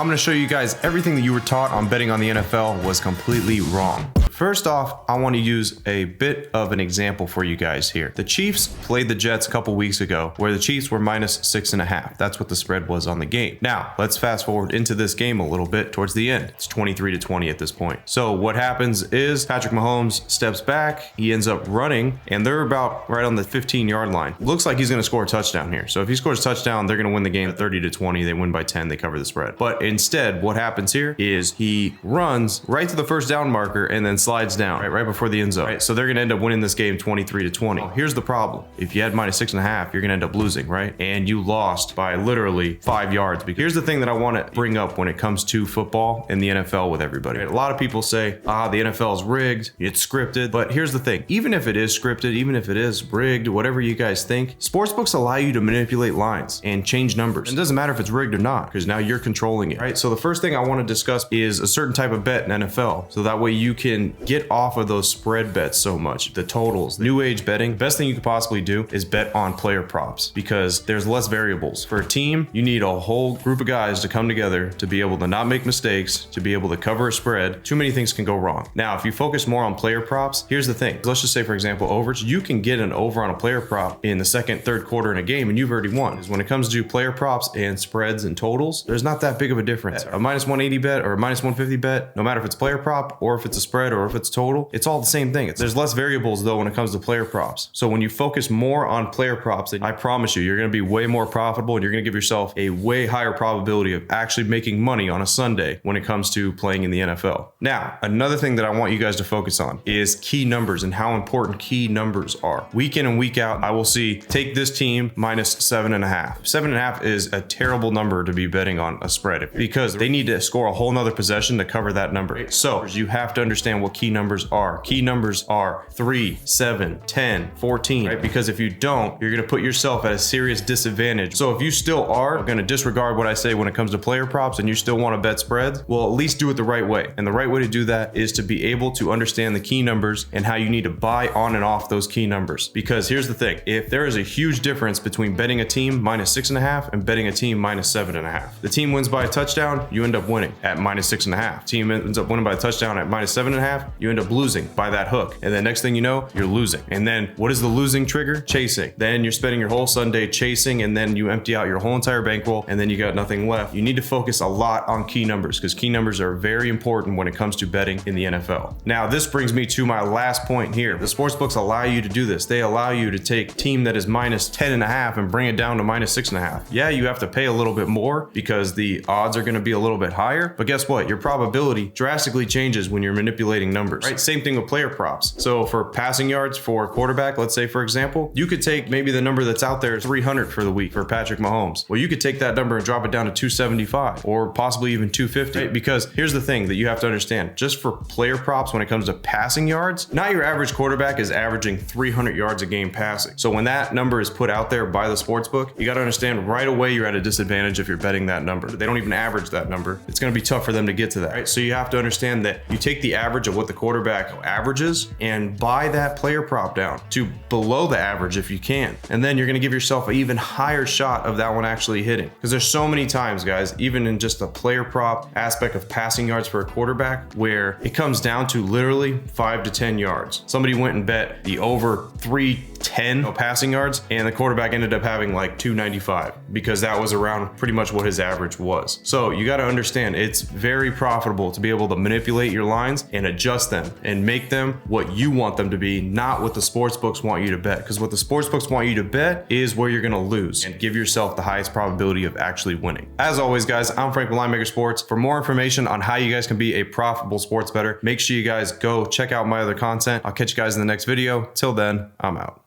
I'm going to show you guys everything that you were taught on betting on the NFL was completely wrong. First off, I want to use a bit of an example for you guys here. The Chiefs played the Jets a couple weeks ago where the Chiefs were -6.5. That's what the spread was on the game. Now, let's fast forward into this game a little bit towards the end. It's 23-20 at this point. So what happens is Patrick Mahomes steps back, he ends up running, and they're about right on the 15-yard line. Looks like he's going to score a touchdown here. So if he scores a touchdown, they're going to win the game 30-20. They win by 10, they cover the spread. But instead, what happens here is he runs right to the first down marker and then slides down right before the end zone. Right? So they're going to end up winning this game 23-20. Here's the problem. If you had -6.5, you're going to end up losing, right? And you lost by literally 5 yards. Because here's the thing that I want to bring up when it comes to football and the NFL with everybody. Right? A lot of people say, the NFL is rigged, it's scripted. But here's the thing. Even if it is scripted, even if it is rigged, whatever you guys think, sportsbooks allow you to manipulate lines and change numbers. It doesn't matter if it's rigged or not, because now you're controlling it, right? So the first thing I want to discuss is a certain type of bet in NFL. So that way you can get off of those spread bets so much, the totals, new age betting. Best thing you could possibly do is bet on player props because there's less variables. For a team, you need a whole group of guys to come together to be able to not make mistakes, to be able to cover a spread. Too many things can go wrong. Now, if you focus more on player props, here's the thing. Let's just say, for example, overs. You can get an over on a player prop in the second, third quarter in a game and you've already won. Because when it comes to player props and spreads and totals, there's not that big of a difference. A -180 bet or a -150 bet, no matter if it's player prop or if it's a spread or if it's total, it's all the same thing. There's less variables though when it comes to player props. So when you focus more on player props, I promise you, you're going to be way more profitable and you're going to give yourself a way higher probability of actually making money on a Sunday when it comes to playing in the NFL. Now, another thing that I want you guys to focus on is key numbers and how important key numbers are. Week in and week out, I will see, take this team -7.5. 7.5 is a terrible number to be betting on a spread because they need to score a whole nother possession to cover that number. So you have to understand what key numbers are. Key numbers are 3, 7, 10, 14, right? Because if you don't, you're going to put yourself at a serious disadvantage. So if you still are going to disregard what I say when it comes to player props and you still want to bet spreads, well, at least do it the right way. And the right way to do that is to be able to understand the key numbers and how you need to buy on and off those key numbers. Because here's the thing. If there is a huge difference between betting a team -6.5 and betting a team -7.5. The team wins by a touchdown, you end up winning at -6.5. Team ends up winning by a touchdown at -7.5, you end up losing by that hook. And then next thing you know, you're losing. And then what is the losing trigger? Chasing. Then you're spending your whole Sunday chasing and then you empty out your whole entire bankroll and then you got nothing left. You need to focus a lot on key numbers because key numbers are very important when it comes to betting in the NFL. Now, this brings me to my last point here. The sportsbooks allow you to do this. They allow you to take a team that is -10.5 and bring it down to -6.5. Yeah, you have to pay a little bit more because the odds are going to be a little bit higher, but guess what? Your probability drastically changes when you're manipulating numbers, right? Same thing with player props. So for passing yards for a quarterback, let's say for example, you could take maybe the number that's out there is 300 for the week for Patrick Mahomes. Well, you could take that number and drop it down to 275 or possibly even 250, right? Because here's the thing that you have to understand. Just for player props, when it comes to passing yards, not your average quarterback is averaging 300 yards a game passing. So when that number is put out there by the sportsbook, you got to understand right away you're at a disadvantage if you're betting that number. They don't even average that number. It's going to be tough for them to get to that, right? So you have to understand that you take the average of what the quarterback averages and buy that player prop down to below the average if you can. And then you're going to give yourself an even higher shot of that one actually hitting. Because there's so many times, guys, even in just the player prop aspect of passing yards for a quarterback, where it comes down to literally 5 to 10 yards. Somebody went and bet the over 310 passing yards and the quarterback ended up having like 295 because that was around pretty much what his average was. So you got to understand it's very profitable to be able to manipulate your lines and adjust them and make them what you want them to be, not what the sports books want you to bet. Because what the sports books want you to bet is where you're going to lose and give yourself the highest probability of actually winning. As always, guys, I'm Frank with Linemaker Sports. For more information on how you guys can be a profitable sports bettor, make sure you guys go check out my other content. I'll catch you guys in the next video. Till then, I'm out.